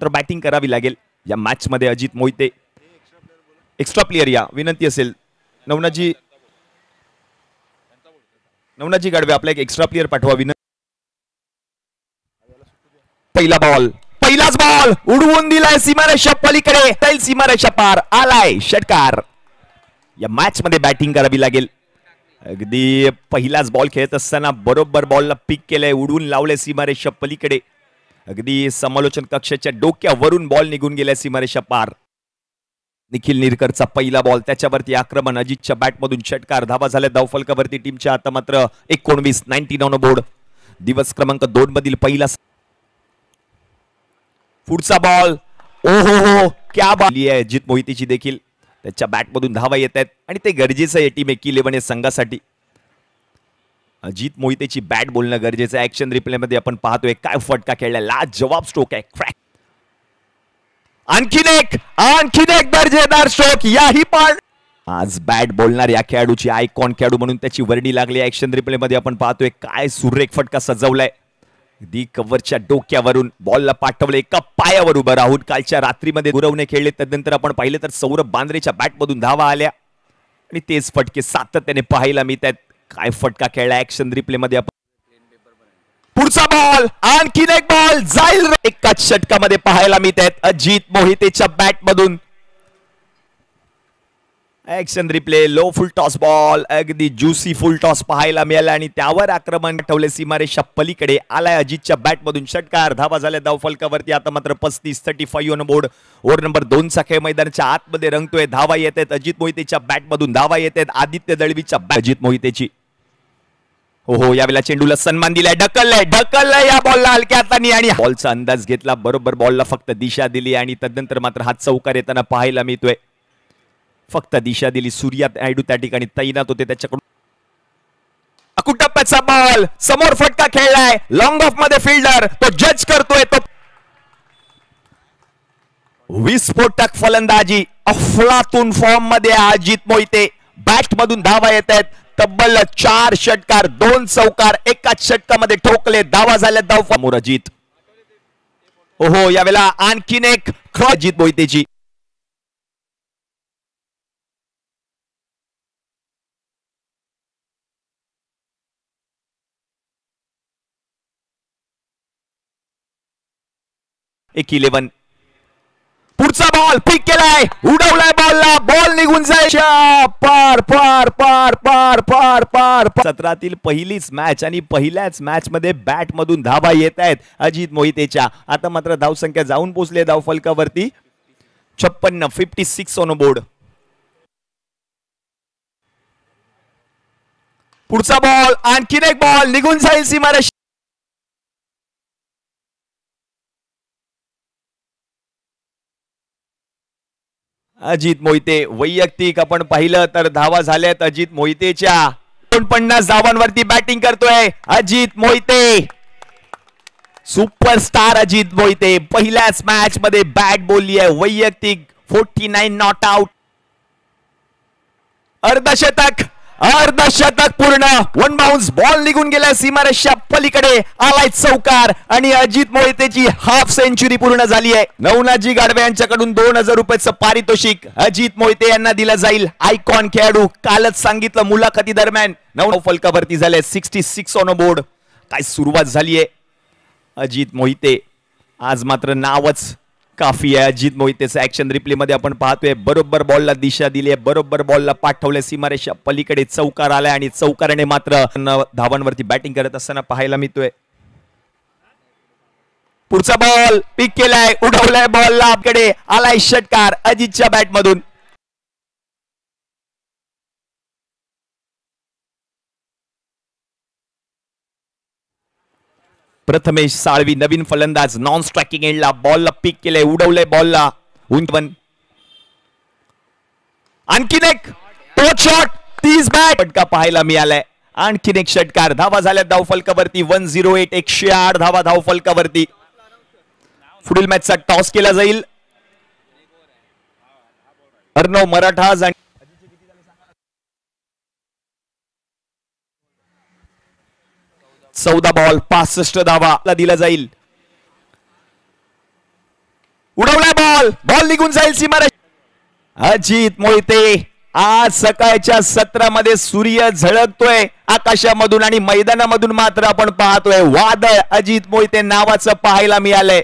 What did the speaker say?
तर बॅटिंग करावी लागेल या मॅच मध्ये. अजित मोहिते एक्स्ट्रा प्लेयर या विनंती असेल. नवनाथजी गाडवे आपला एक एक्स्ट्रा प्लेयर पाठवा विनंती. पहिलाच बॉल उडवून दिलाय सीमारेषा पलीकडे. सीमारेषा पार आलाय षटकार. या मॅच मध्ये बॅटिंग करावी लागेल. अगदी पहिलाच बॉल खेळत असताना बरोबर बॉलला पिक केलंय, उडवून लावले सीमारेषा पलीकडे. अगदी समालोचन कक्षाच्या डोक्यावरून बॉल निघून गेलाय सीमारेषा पार. निखिल निरकरचा पहिला बॉल, त्याच्यावरती आक्रमण. अजितच्या बॅटमधून षटकार. धावा झाल्या धावफलकावरती टीमच्या. आता मात्र 19 ऑन बोर्ड. दिवस क्रमांक 2 मधील पहिला. पुढचा बॉल ओहो क्या बॉल आहे अजित मोहितेची देखील. त्याच्या बॅटमधून धावा येत आहेत आणि ते गरजेचं आहे टीम 11 या संघासाठी. अजित मोहितेची बॅट बोलणं गरजेचं आहे. ऍक्शन रिप्ले मध्ये आपण पाहतोय काय फटका खेळलाय. लाजवाब स्ट्रोक आहे. क्रॅक. आणखीन एक दर्जेदार स्ट्रोक. याही पण आज बॅट बोलणार या खेळाडूची आयकॉन खेळाडू म्हणून त्याची वर्णी लागली. ऍक्शन रिप्ले मध्ये आपण पाहतोय काय सुरेख फटका सजवलाय. दी कव्हरच्या डोक्यावरून बॉलला पाठवले. एका पायावर उभं राहून कालच्या रात्रीमध्ये गुरवणे खेळले. त्यानंतर आपण पाहिलं तर सौरभ बांद्रेच्या बॅटमधून धावा आल्या आणि तेच फटके सातत्याने पाहायला मिळत आहेत. काय फटका खेळला ऍक्शन रिप्ले मध्ये आपण. पुढचा बॉल आणखीन एक बॉल जाईल. एकाच षटकामध्ये पाहायला मिळत आहेत अजित मोहितेच्या बॅटमधून. Action replay. Low full toss ball. अगदी ज्युसी फुल टॉस पाहायला मिळाला आणि त्यावर आक्रमण ठेवले सीमारेषा पलीकडे. आलाय अजितच्या बॅटमधून षटकार. धावा झाल्या धावफलकावरती. आता मात्र 35 ऑन बोर्ड. ओव्हर नंबर 2 चा खेळ मैदानाच्या आतमध्ये रंगतोय. धावा येत आहेत अजित मोहितेच्या बॅटमधून. धावा येत आहेत आदित्य दळवीच्या बॅट. अजित मोहितेची हो यावेळेला चेंडूला सन्मान दिलाय. ढकललाय या बॉलला हलक्या हाताने आणि बॉलचा अंदाज घेतला. बरोबर बॉलला फक्त दिशा दिली आणि तदनंतर मात्र हा चौकार येताना पाहायला मिळतोय. फक्त दिशा दिली. सूर्या नायडू त्या ठिकाणी तैनात होते. त्याच्याकडून अकुटप्प्याचा बॉल. समोर फटका खेळलाय. लॉंग ऑफ मध्ये फिल्डर तो जज करतोय. तो विस्फोटक फलंदाजी. अफलातून फॉर्म मध्ये अजित मोहिते. बॅट मधून धावा येत आहेत. तब्बल 4 षटकार 2 चौकार एकाच षटकामध्ये ठोकले. धावा झाल्या धाव. अजित ओहो यावेळेला आणखीन एक अजित मोहितेची. एक 11. पुढचा बॉल पिक केलाय. उडवलाय बॉलला. बॉल निघून जायच्या पार पार पार पार पार पार. 17तील पहिलीच मॅच आणि पहिल्याच मॅच मध्ये बॅट मधून धावा येत आहेत अजित मोहितेच्या. आता मात्र धावसंख्या जाऊन पोहोचले धावफलकावरती 56 ऑन बोर्ड. पुढचा बॉल आणखीन एक बॉल निघून जाईल सीमारेषा. अजित मोहिते वैयक्तिक आपण पाहिलं तर धावा झाल्यात अजित मोहितेच्या. 49 धावांवरती बॅटिंग करतोय अजित मोहिते. सुपरस्टार अजित मोहिते पहिल्याच मॅच मध्ये बॅट बोलली आहे. वैयक्तिक 49 नॉट आउट. अर्धशतक पूर्ण. 1 बाउन्स बॉल निघून गेला सीमारेषा पलीकडे. आलाय चौकार आणि अजित मोहितेची हाफ सेंचुरी पूर्ण झाली आहे. नवनाथजी गाडवे यांच्याकडून 2000 रुपयाचं पारितोषिक अजित मोहिते यांना दिलं जाईल. आयकॉन खेळाडू. कालच सांगितलं मुलाखती दरम्यान. फलकावरती झाले 66 ऑन बोर्ड. काय सुरुवात झाली आहे अजित मोहिते. आज मात्र नावच काफी आहे अजित मोहितेचं. ऍक्शन रिप्ले मध्ये आपण पाहतोय बरोबर बॉलला दिशा दिली आहे. बरोबर बॉलला पाठवले सीमारेषा पलीकडे. चौकार आलाय आणि चौकाराने मात्र धावांवरती बॅटिंग करत असताना पाहायला मिळतोय. पुढचा बॉल पिक केलाय. उडवलाय बॉलला आपकडे. आलाय षटकार अजितच्या बॅटमधून. प्रथमेश साळवी नवीन फलंदाज. नॉन स्ट्रायकिंग एंडला बॉलला पिक केलंय. उडवलंय बॉलला. आणखीन एक टोच शॉट. 30 बॅट फटका पाहायला मिळालाय. आणखीन एक षटकार. धावा झाल्या धावफलकावरती 108. 108 धावा धावफलकावरती. पुढील मॅचचा टॉस केला जाईल. अर्णव मराठा 14 बॉल 65 धावा दिला जाईल. उडवला बॉल, बॉल निघून जाईल सीमारेषा. अजित मोहिते आज सकाळच्या सत्रामध्ये सूर्य झळकतोय आकाशामधून आणि मैदानामधून मात्र आपण पाहतोय वादळ अजित मोहिते नावाचं पाहायला मिळालंय.